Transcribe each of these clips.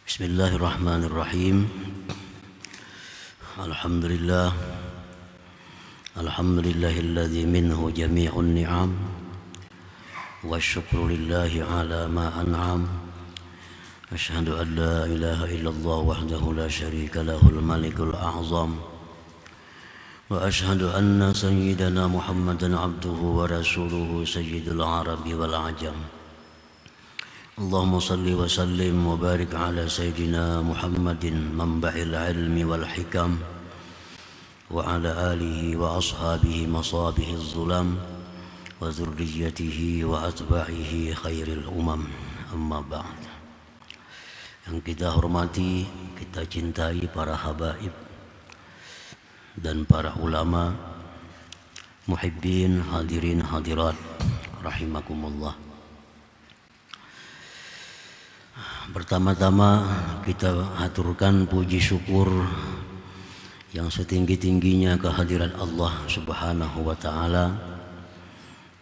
Bismillahirrahmanirrahim. Alhamdulillah. Alhamdulillahilladzi minhu jami'un ni'am. Wa syukru lillahi ala ma an'am. Asyhadu an la ilaha illallah wahdahu la syarika lahul malikul a'zam. Wa asyhadu anna sayyidana Muhammadan abduhu wa rasuluhu sayyidul arabi wal ajam. Allahumma salli wa sallim wa barik ala sayyidina Muhammadin manba'il ilmi wal hikam wa ala alihi wa ashabihi masabihiz zulam wa zurriyatihi wa atba'ihi khairil umam, amma ba'd. Yang kita hormati, kita cintai para habaib dan para ulama, muhibbin, hadirin hadirat rahimakumullah. Pertama-tama kita aturkan puji syukur yang setinggi-tingginya kehadirat Allah Subhanahu wa Ta'ala,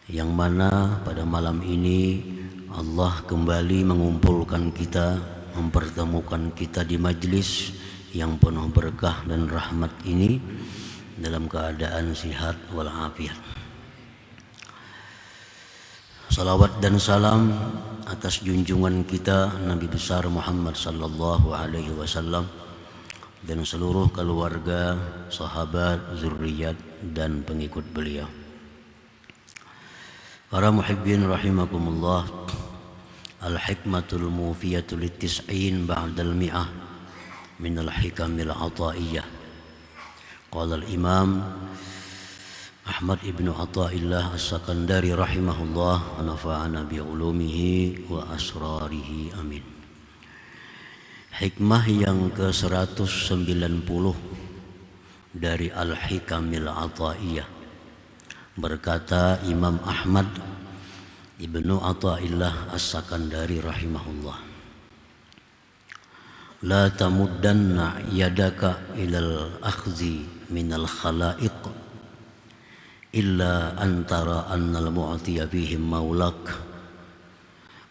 yang mana pada malam ini Allah kembali mengumpulkan kita, mempertemukan kita di majlis yang penuh berkah dan rahmat ini dalam keadaan sihat walafiat. Salawat dan salam atas junjungan kita Nabi besar Muhammad sallallahu alaihi wasallam dan seluruh keluarga, sahabat, zuriat dan pengikut beliau. Para muhibbin rahimakumullah, al-hikmatul mufiyatul tis'in ba'dal mi'ah min al-hikamil ataiyah. Qala al-imam Ahmad ibnu Athaillah As-Sakandari rahimahullah wa nafa'ana bi'ulumihi wa asrarihi amin. Hikmah yang ke-190 dari Al-Hikamil Athaiyah. Berkata Imam Ahmad ibnu Athaillah As-Sakandari rahimahullah, la tamuddanna yadaka ilal akhzi minal khalaiq illa antara annal mu'tiya bihim maulak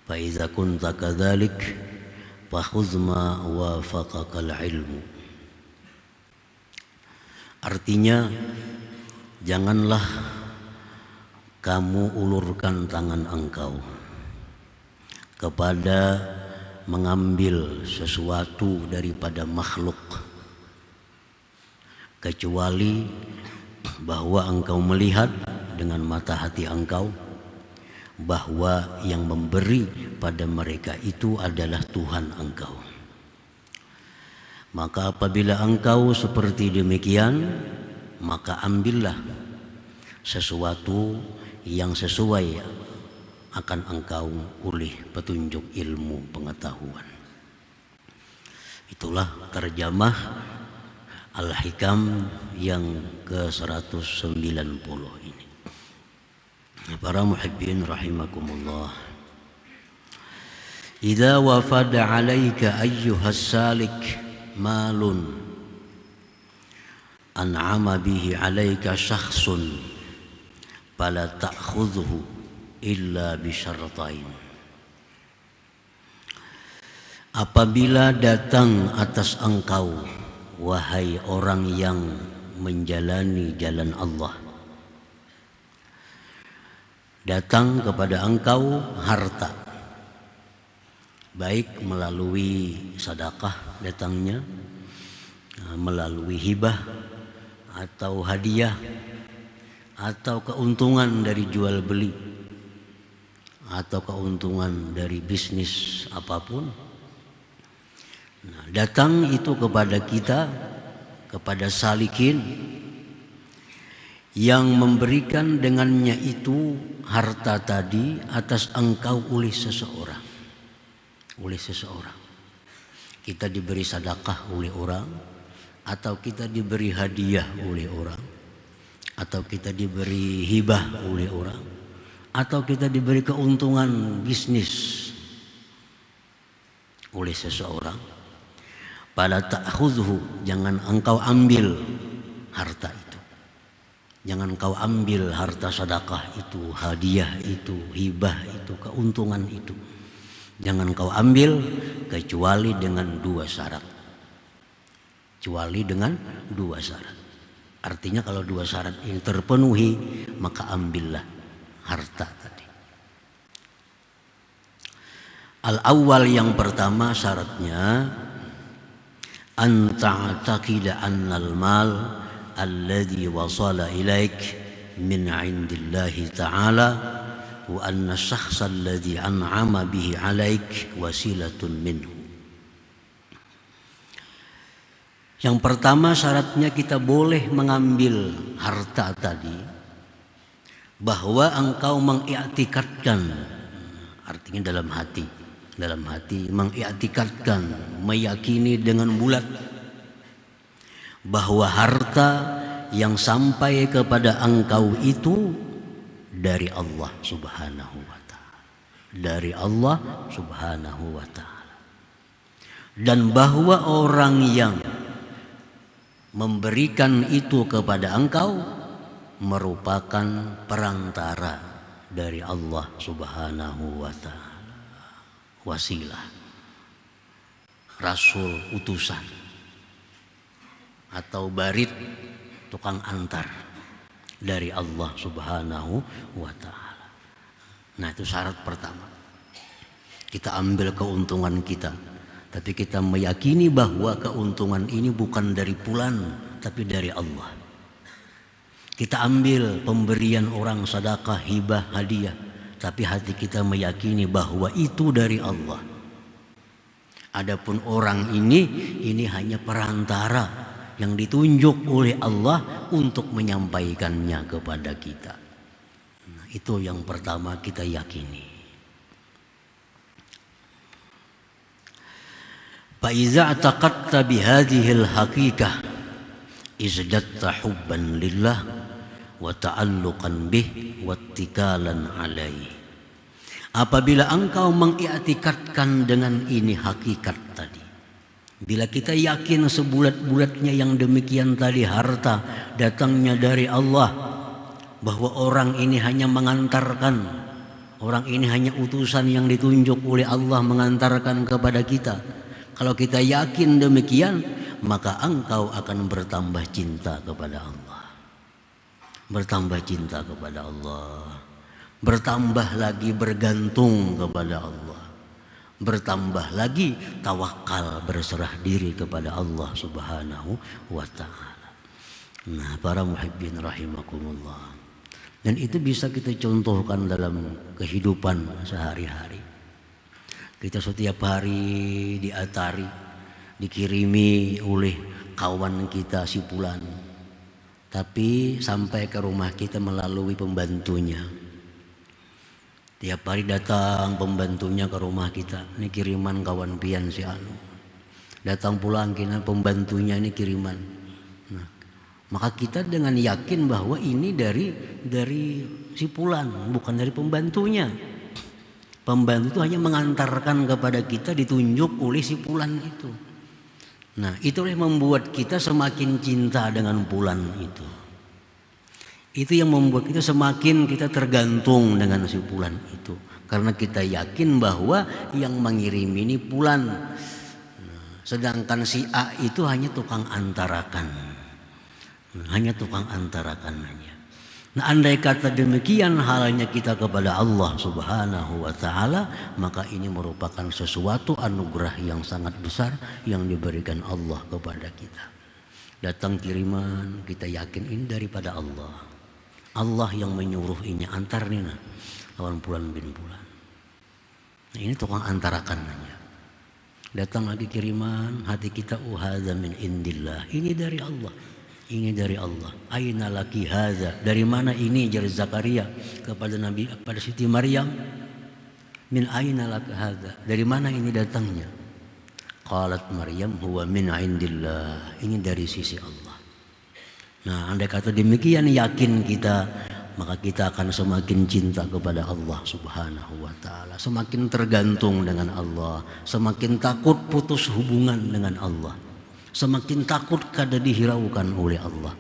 fa iza kunta kadzalik fa khudh ma wafaqakal ilmu. Artinya, janganlah kamu ulurkan tangan engkau kepada mengambil sesuatu daripada makhluk, kecuali bahwa engkau melihat dengan mata hati engkau bahwa yang memberi pada mereka itu adalah Tuhan engkau. Maka apabila engkau seperti demikian, maka ambillah sesuatu yang sesuai akan engkau oleh petunjuk ilmu pengetahuan. Itulah terjemah Al-Hikam yang ke-190 ini. Para muhibbin rahimakumullah, idza wafada 'alaika ayyuhas salik malun an'ama bihi 'alaika syakhsun fala ta'khudhu illa bi syartain. Apabila datang atas engkau, wahai orang yang menjalani jalan Allah, datang kepada engkau harta, baik melalui sedekah datangnya, melalui hibah atau hadiah, atau keuntungan dari jual beli, atau keuntungan dari bisnis apapun. Nah, datang itu kepada kita, kepada salikin yang memberikan dengannya itu harta tadi atas engkau oleh seseorang. Oleh seseorang. Kita diberi sedekah oleh orang, atau kita diberi hadiah oleh orang, atau kita diberi hibah oleh orang, atau kita diberi keuntungan bisnis oleh seseorang. Fala ta'khudhu, jangan engkau ambil harta itu. Jangan engkau ambil harta sedekah itu, hadiah itu, hibah itu, keuntungan itu. Jangan kau ambil kecuali dengan dua syarat. Kecuali dengan dua syarat. Artinya kalau dua syarat ini terpenuhi, maka ambillah harta tadi. Al-awwal, yang pertama syaratnya, an ta'taqida annal mal alladhi wasala ilaik min indillahi ta'ala wa anna syakhsa alladhi an'ama bihi alaik wasilatun minhu. Yang pertama syaratnya kita boleh mengambil harta tadi bahwa engkau mengiktikadkan, artinya dalam hati mengiktikadkan, meyakini dengan bulat bahwa harta yang sampai kepada engkau itu dari Allah Subhanahu wa ta'ala, dari Allah Subhanahu wa ta'ala, dan bahwa orang yang memberikan itu kepada engkau merupakan perantara dari Allah Subhanahu wa ta'ala, wasilah, rasul, utusan, atau barit, tukang antar dari Allah Subhanahu wa ta'ala. Nah, itu syarat pertama. Kita ambil keuntungan kita, tapi kita meyakini bahwa keuntungan ini bukan dari fulan, tapi dari Allah. Kita ambil pemberian orang, sedekah, hibah, hadiah, tapi hati kita meyakini bahwa itu dari Allah. Adapun orang ini hanya perantara yang ditunjuk oleh Allah untuk menyampaikannya kepada kita. Nah, itu yang pertama kita yakini. Faiza taqatta bihadhil haqiqah izdatta hubban lillah wa ta'alluqan bih wattikalan alaihi. Apabila engkau mengiktikadkan dengan ini hakikat tadi, bila kita yakin sebulat-bulatnya yang demikian tadi, harta datangnya dari Allah, bahwa orang ini hanya mengantarkan, orang ini hanya utusan yang ditunjuk oleh Allah mengantarkan kepada kita. Kalau kita yakin demikian, maka engkau akan bertambah cinta kepada Allah. Bertambah cinta kepada Allah. Bertambah lagi bergantung kepada Allah. Bertambah lagi tawakal, berserah diri kepada Allah Subhanahu wa ta'ala. Nah, para muhibbin rahimakumullah. Dan itu bisa kita contohkan dalam kehidupan sehari-hari. Kita setiap hari diatari, dikirimi oleh kawan kita si fulan, tapi sampai ke rumah kita melalui pembantunya. Tiap hari datang pembantunya ke rumah kita, ini kiriman kawan pian si anu. Datang pulang kita, pembantunya ini kiriman. Nah, maka kita dengan yakin bahwa ini dari si fulan, bukan dari pembantunya. Pembantu itu hanya mengantarkan kepada kita, ditunjuk oleh si fulan itu. Nah, itulah yang membuat kita semakin cinta dengan fulan itu. Itu yang membuat kita semakin tergantung dengan si fulan itu. Karena kita yakin bahwa yang mengirim ini fulan. Nah, sedangkan si A itu hanya tukang antarakan. Hanya tukang antarakan hanya. Nah, andai kata demikian halnya kita kepada Allah Subhanahu wa ta'ala, maka ini merupakan sesuatu anugerah yang sangat besar yang diberikan Allah kepada kita. Datang kiriman, kita yakin ini daripada Allah. Allah yang menyuruh ini, antar nih nah, kawan fulan bin fulan. Nah, ini tukang antarakan hanya. Datang lagi kiriman, hati kita, hadza min indillah, ini dari Allah. Ini dari Allah. Aina laki hadza, dari mana ini, jari Zakaria kepada Nabi, kepada Siti Maryam. Min aina laki hadza, dari mana ini datangnya? Qalat Maryam huwa min indillah, ini dari sisi Allah. Nah, andai kata demikian yakin kita, maka kita akan semakin cinta kepada Allah Subhanahu wa ta'ala, semakin tergantung dengan Allah, semakin takut putus hubungan dengan Allah, semakin takut kada dihiraukan oleh Allah.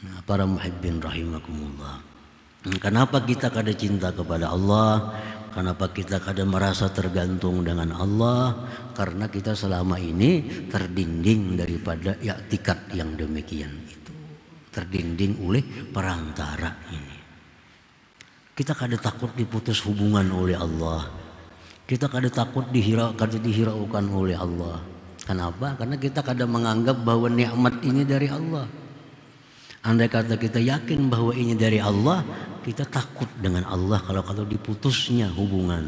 Nah, para muhibbin rahimakumullah, kenapa kita kada cinta kepada Allah? Kenapa kita kadang merasa tergantung dengan Allah? Karena kita selama ini terdinding daripada i'tikad yang demikian itu. Terdinding oleh perantara ini. Kita kadang takut diputus hubungan oleh Allah. Kita kadang takut dihiraukan oleh Allah. Kenapa? Karena kita kadang menganggap bahwa nikmat ini dari Allah. Andai kata kita yakin bahwa ini dari Allah, kita takut dengan Allah kalau diputusnya hubungan.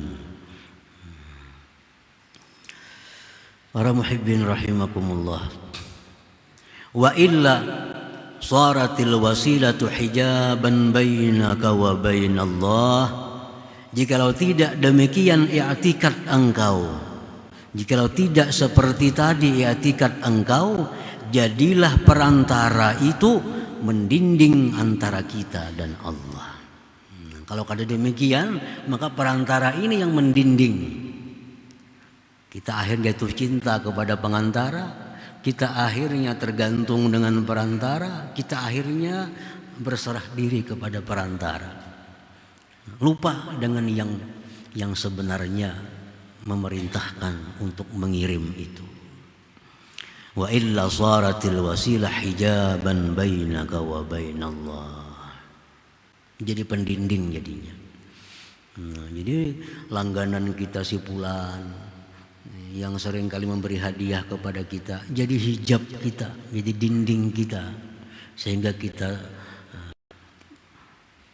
Para muhibbin rahimakumullah. Wa illa saratil wasilatu hijaban bainaka wa bainallah. Jikalau tidak demikian i'tikad engkau, jikalau tidak seperti tadi i'tikad engkau, jadilah perantara itu mendinding antara kita dan Allah. Kalau kada demikian, maka perantara ini yang mendinding. Kita akhirnya jatuh cinta kepada pengantara, kita akhirnya tergantung dengan perantara, kita akhirnya berserah diri kepada perantara. Lupa dengan yang sebenarnya memerintahkan untuk mengirim itu. Wa illa saratil wasilah hijaban bainaka wa bainallah. Jadi pendinding jadinya. Jadi langganan kita si fulan yang sering kali memberi hadiah kepada kita, jadi hijab kita, jadi dinding kita, sehingga kita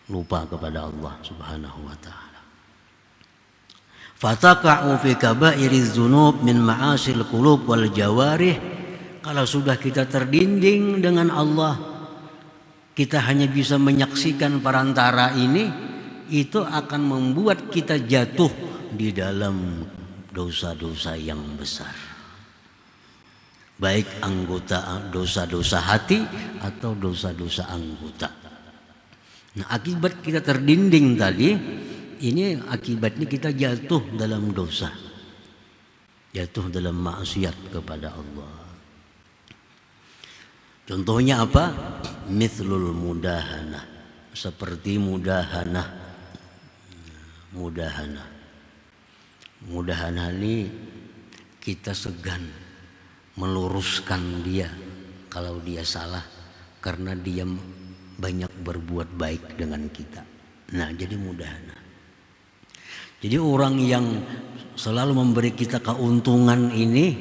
lupa kepada Allah Subhanahu wa taala. Fataqa'u fi kaba'iriz dzunub min ma'asil qulub wal jawarih. Kalau sudah kita terdinding dengan Allah, kita hanya bisa menyaksikan perantara ini, itu akan membuat kita jatuh di dalam dosa-dosa yang besar. Baik anggota dosa-dosa hati atau dosa-dosa anggota. Nah, akibat kita terdinding tadi, ini akibatnya kita jatuh dalam dosa. Jatuh dalam maksiat kepada Allah. Contohnya apa? Mithlul mudahanah. Seperti mudahanah. Mudahanah ini kita segan meluruskan dia kalau dia salah, karena dia banyak berbuat baik dengan kita. Nah, jadi mudahanah. Jadi orang yang selalu memberi kita keuntungan ini,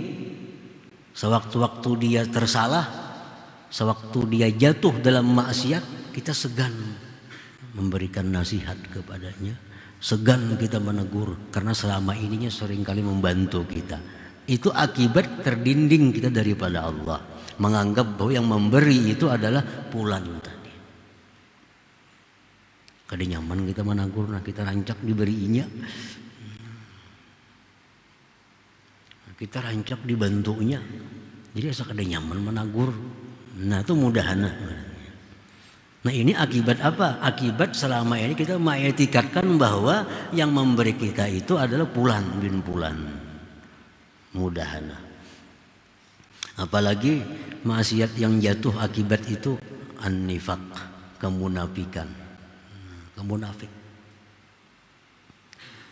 sewaktu-waktu dia tersalah, sewaktu dia jatuh dalam maksiat, kita segan memberikan nasihat kepadanya, segan kita menegur, karena selama ininya seringkali membantu kita. Itu akibat terdinding kita daripada Allah, menganggap bahwa yang memberi itu adalah fulan tadi. Kada nyaman kita menegur, nah kita rancak diberinya, kita rancak dibantunya, jadi asa kada nyaman menegur. Nah, itu mudahanah. Nah, ini akibat apa? Akibat selama ini kita mengiktikadkan bahwa yang memberi kita itu adalah fulan bin fulan. Mudahanah. Apalagi maksiat yang jatuh akibat itu an-nifaq, kemunafikan. Kemunafik.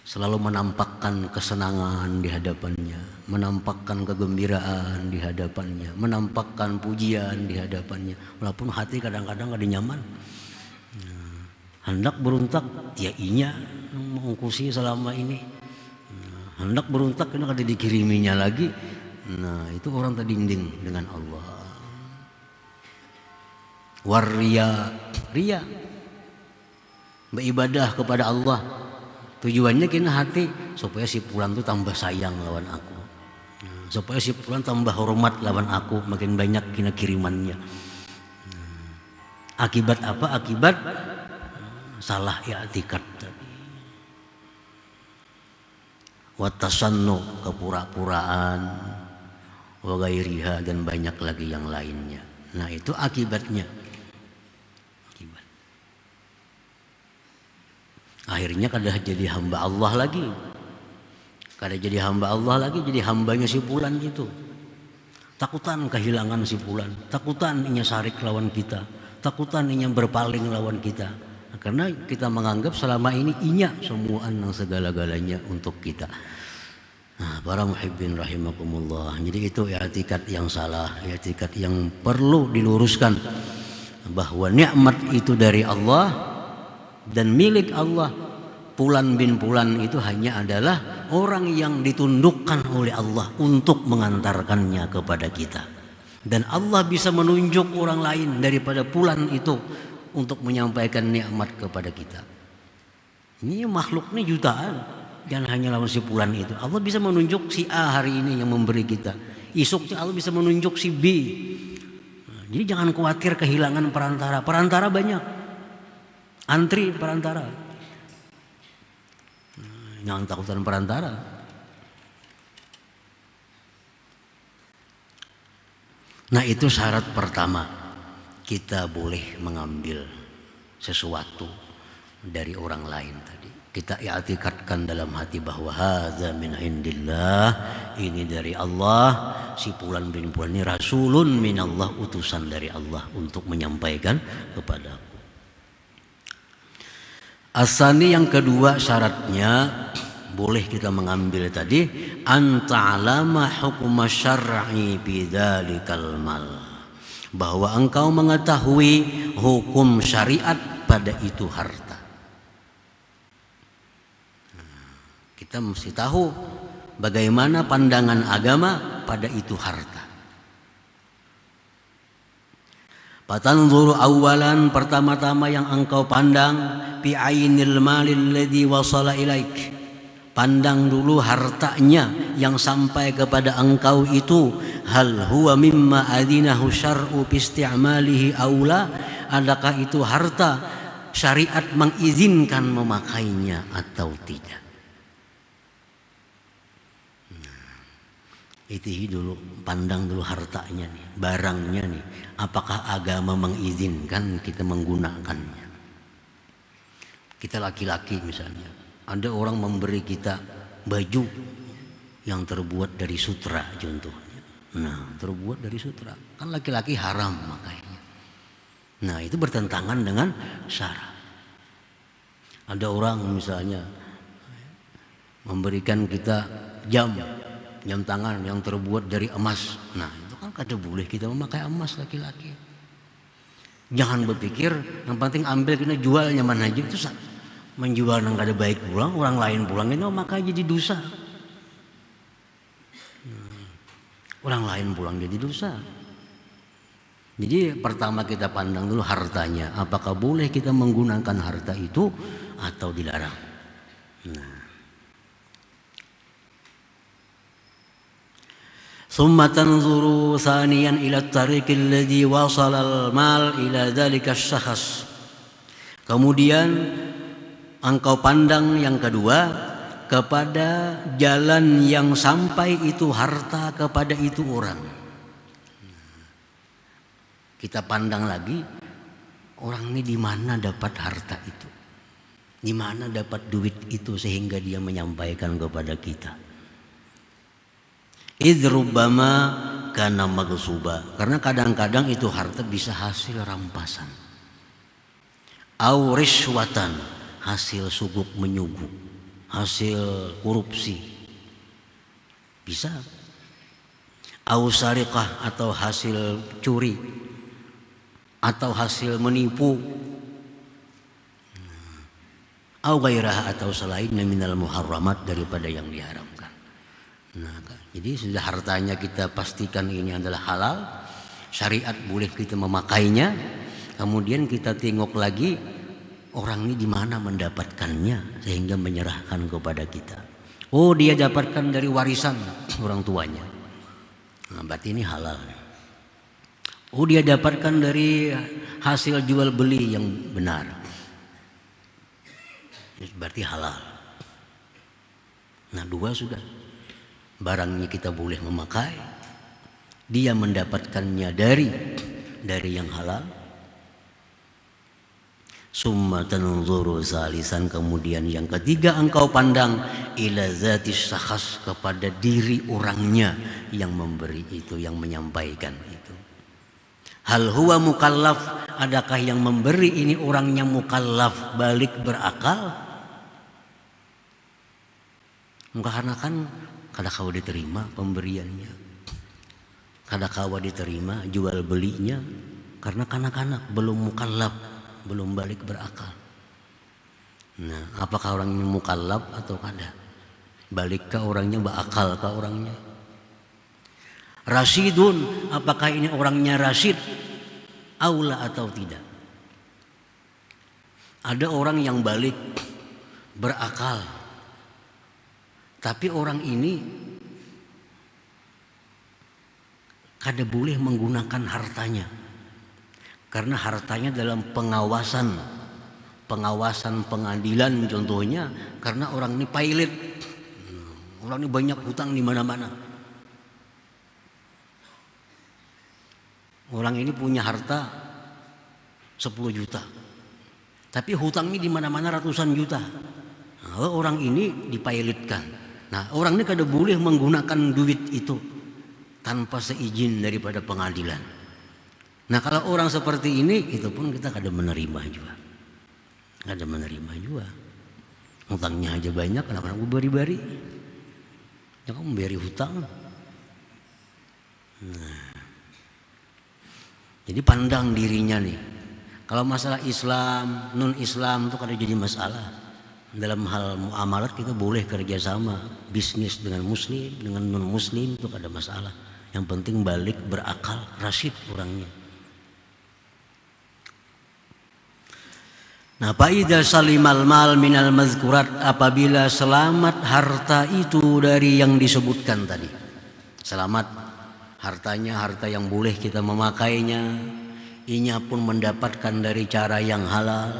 Selalu menampakkan kesenangan di hadapannya, menampakkan kegembiraan di hadapannya, menampakkan pujian di hadapannya, walaupun hati kadang-kadang ada nyaman. Hendak beruntak, ya inya mengungkusi selama ini. Hendak beruntak, kena kada dikiriminya lagi. Nah, itu orang terdinding dengan Allah. Waria, ria, beribadah kepada Allah. Tujuannya kena hati supaya si fulan tu tambah sayang lawan aku, supaya si fulan tambah hormat lawan aku, makin banyak kena kirimannya. Akibat apa? Akibat salah i'tikad tadi. Wa tasannu, kepura-puraan, wa ghairiha, dan banyak lagi yang lainnya. Nah, itu akibatnya. Akhirnya kada jadi hamba Allah lagi, kada jadi hamba Allah lagi, jadi hambanya si fulan itu. Takutan kehilangan si fulan, takutan inya sarik lawan kita, takutan inya berpaling lawan kita. Karena kita menganggap selama ini inya semua nang segala-galanya untuk kita. Nah, para muhibbin rahimakumullah. Jadi itu i'tikad yang salah, i'tikad yang perlu diluruskan, bahwa nikmat itu dari Allah dan milik Allah. Fulan bin Fulan itu hanya adalah orang yang ditundukkan oleh Allah untuk mengantarkannya kepada kita. Dan Allah bisa menunjuk orang lain daripada Fulan itu untuk menyampaikan nikmat kepada kita. Ini makhluk ini jutaan, jangan hanya lawan si Fulan itu. Allah bisa menunjuk si A hari ini yang memberi kita. Esoknya Allah bisa menunjuk si B. Jadi jangan khawatir kehilangan perantara. Perantara banyak. Antri perantara. Jangan takutan perantara. Nah, itu syarat pertama. Kita boleh mengambil sesuatu dari orang lain tadi. Kita i'tikadkan dalam hati bahwa hadza min indillah, ini dari Allah. Si Fulan bin Fulan ini rasulun minallah, utusan dari Allah untuk menyampaikan kepada aku. Asani yang kedua syaratnya boleh kita mengambil tadi, anta'lama hukma syar'i bidzalikal mal, bahwa engkau mengetahui hukum syariat pada itu harta. Kita mesti tahu bagaimana pandangan agama pada itu harta. Fatanzuru awalan, pertama-tama yang engkau pandang, bi ainil malil ladzi wasala ilaik. Pandang dulu hartanya yang sampai kepada engkau itu, hal huwa mimma adinahu syar'u bi isti'malihi aula, adakah itu harta syariat mengizinkan memakainya atau tidak. Itu dulu, pandang dulu hartanya nih, barangnya nih, apakah agama mengizinkan kita menggunakannya. Kita laki-laki misalnya, ada orang memberi kita baju yang terbuat dari sutra contohnya. Nah, terbuat dari sutra, kan laki-laki haram makanya. Nah, itu bertentangan dengan syara. Ada orang misalnya memberikan kita jam tangan yang terbuat dari emas. Nah, itu kan kada boleh kita memakai emas laki-laki. Jangan berpikir yang penting ambil kita jual nyaman aja, itu menjual yang kada baik pulang, orang lain pulang itu maka jadi dosa. Orang lain pulang jadi dosa. Jadi pertama kita pandang dulu hartanya, apakah boleh kita menggunakan harta itu atau dilarang. Nah, summa tanzuru thaniyan ila at-tariq alladhi wasala al-mal ila dhalika asy-syakhs. Kemudian engkau pandang yang kedua kepada jalan yang sampai itu harta kepada itu orang. Kita pandang lagi, orang ini di mana dapat harta itu, di mana dapat duit itu sehingga dia menyampaikan kepada kita. Idrubbama kana maghsuba, karena kadang-kadang itu harta bisa hasil rampasan, au rishwatan, hasil suguk menyuguk, hasil korupsi, bisa, au sariqah, atau hasil curi, atau hasil menipu, au gairah, atau selainnya minal muharramat, daripada yang diharamkan. Nah, jadi sudah hartanya kita pastikan ini adalah halal, syariat boleh kita memakainya. Kemudian kita tengok lagi orang ini di mana mendapatkannya sehingga menyerahkan kepada kita. Oh, dia dapatkan dari warisan orang tuanya. Nah, berarti ini halal. Oh, dia dapatkan dari hasil jual beli yang benar. Berarti halal. Nah, dua sudah. Barangnya kita boleh memakai, dia mendapatkannya dari yang halal. Summa tanzuru salisan, kemudian yang ketiga engkau pandang ila zatis syakhs, kepada diri orangnya yang memberi itu, yang menyampaikan itu. Hal huwa mukallaf, adakah yang memberi ini orangnya mukallaf, balik berakal? Karena kan kadakawa diterima pemberiannya, kadakawa diterima jual belinya, karena kanak-kanak belum mukallaf, belum balik berakal. Nah, apakah orang ini mukallaf atau kada? Balik ke orangnya, berakal ke orangnya. Rasyidun, apakah ini orangnya rasyid? Aula atau tidak? Ada orang yang balik berakal, tapi orang ini kada boleh menggunakan hartanya, karena hartanya dalam pengawasan pengadilan contohnya, karena orang ini pilot, orang ini banyak hutang di mana-mana. Orang ini punya harta 10 juta, tapi hutangnya di mana-mana ratusan juta. Nah, orang ini dipilotkan. Nah, orang ini kada boleh menggunakan duit itu tanpa seizin daripada pengadilan. Nah, kalau orang seperti ini, itu pun kita kada menerima juga. Kada menerima juga. Hutangnya aja banyak, kenapa bari-bari? Ya kamu beri hutang. Nah, jadi pandang dirinya nih. Kalau masalah Islam, non Islam itu kada jadi masalah. Dalam hal muamalat kita boleh kerjasama, bisnis dengan Muslim, dengan non Muslim itu kada masalah. Yang penting balik berakal, rasyid orangnya. Nah, faida salimal mal minal mazkurat, apabila selamat harta itu dari yang disebutkan tadi. Selamat hartanya, harta yang boleh kita memakainya, inya pun mendapatkan dari cara yang halal,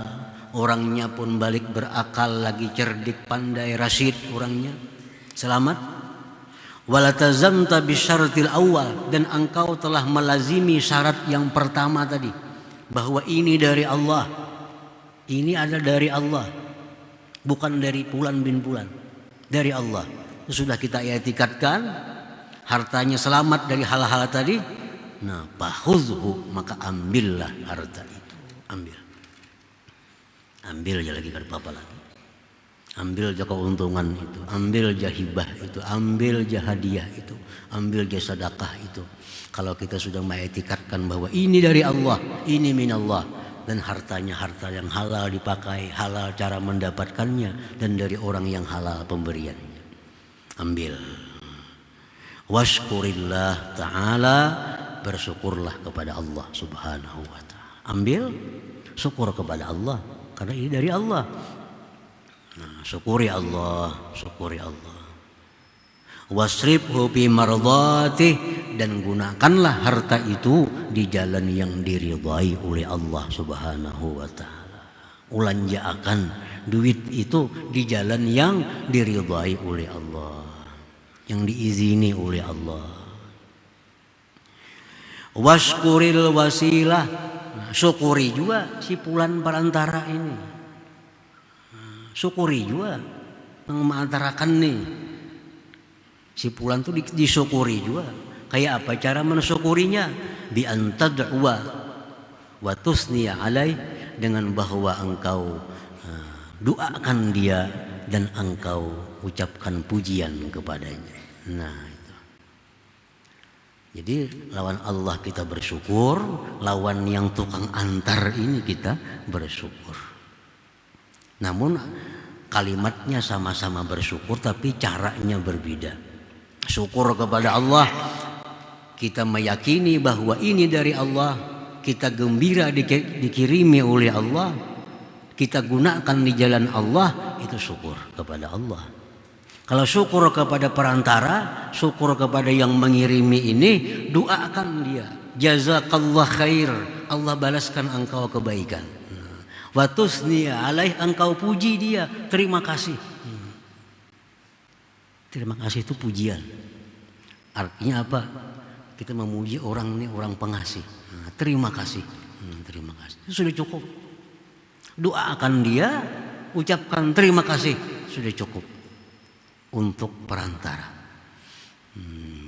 orangnya pun balik berakal, lagi cerdik, pandai, rasyid orangnya, selamat. Walatazamta bisyaratil awal, dan engkau telah melazimi syarat yang pertama tadi, bahwa ini dari Allah, ini ada dari Allah, bukan dari Fulan bin Fulan, dari Allah. Sudah kita i'tikadkan hartanya selamat dari hal-hal tadi. Nah, fahuzhu, maka ambillah harta itu, ambil aja lagi, kada apa-apa lagi. Ambil aja keuntungan itu, ambil aja hibah itu, ambil aja hadiah itu, ambil aja sedekah itu. Kalau kita sudah mengiktikadkan bahwa ini dari Allah, ini minallah, dan hartanya harta yang halal dipakai, halal cara mendapatkannya, dan dari orang yang halal pemberiannya, ambil. Washkurillah ta'ala, bersyukurlah kepada Allah subhanahu wa ta'ala. Ambil, syukur kepada Allah, karena ini dari Allah. Nah, syukuri Allah, syukuri Allah. Wasribhu fi mardhatih, dan gunakanlah harta itu di jalan yang diridhai oleh Allah subhanahu wa ta'ala. Ulanjaakan duit itu di jalan yang diridhai oleh Allah, yang diizini oleh Allah. Washkuril wasilah, syukuri juga si Fulan perantara ini, syukuri juga mengantarakan nih si Fulan tuh disyukuri juga. Kayak apa cara mensyukurinya? Bi antad'wa wa tusniya alaih, dengan bahwa engkau doakan dia dan engkau ucapkan pujian kepadanya. Nah, itu. Jadi lawan Allah kita bersyukur, lawan yang tukang antar ini kita bersyukur. Namun kalimatnya sama-sama bersyukur, tapi caranya berbeda. Syukur kepada Allah, kita meyakini bahwa ini dari Allah, kita gembira dikirimi oleh Allah, kita gunakan di jalan Allah, itu syukur kepada Allah. Kalau syukur kepada perantara, syukur kepada yang mengirimi ini, doakan dia, jazakallah khair, Allah balaskan engkau kebaikan. Wa tusniya alaih, engkau puji dia, terima kasih. Terima kasih itu pujian. Artinya apa? Kita memuji orang ini orang pengasih. Terima kasih. Terima kasih. Itu sudah cukup. Doakan dia, ucapkan terima kasih, sudah cukup untuk perantara.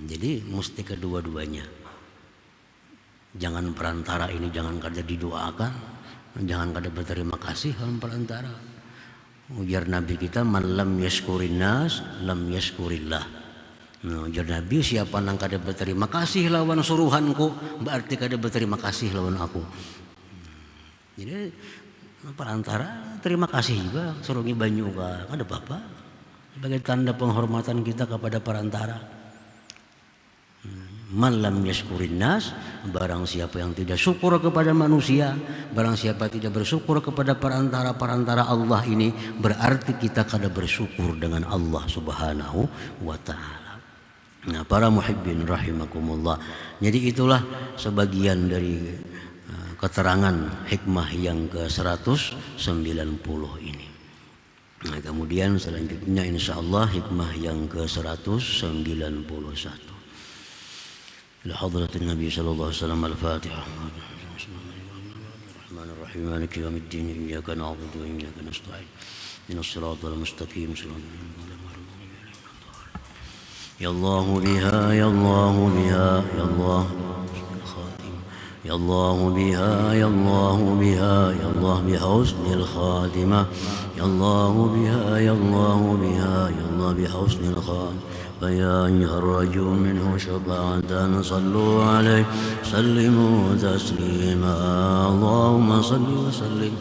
Jadi mesti kedua-duanya. Jangan perantara ini jangan kada didoakan, jangan kada berterima kasih sama perantara. Ujar Nabi kita, man lam yashkurin nas lam yashkurillah. Ujar Nabi, siapa nang kada berterima kasih lawan suruhanku, berarti kada berterima kasih lawan aku. Jadi perantara terima kasih juga, surungi banyu ka, ada apa-apa. Sebagai tanda penghormatan kita kepada perantara. Man lam yashkurin nas, barang siapa yang tidak syukur kepada manusia, barang siapa tidak bersyukur kepada perantara-perantara Allah ini, berarti kita kada bersyukur dengan Allah Subhanahu wa taala. Nah, para muhibbin rahimakumullah. Jadi itulah sebagian dari keterangan hikmah yang ke-190 ini. Nah, kemudian selanjutnya insyaallah hikmah yang ke-191. إلى حضرة النبي صلى الله عليه وسلم الفاتحة. الرحمن الرحيم مالك يوم الدين إياك نعبد وإياك نستعين من الصراط المستقيم صراط يا الله بها يا الله بها يا الله يا الله بها يا الله بها يا الله بحسن الخاتمة يا الله بها يا الله بها يا الله بحسن الخاتمة فيا أيها الرجل منه شفاعة صلوا عليه سلموا تسليما اللهم صل وسلم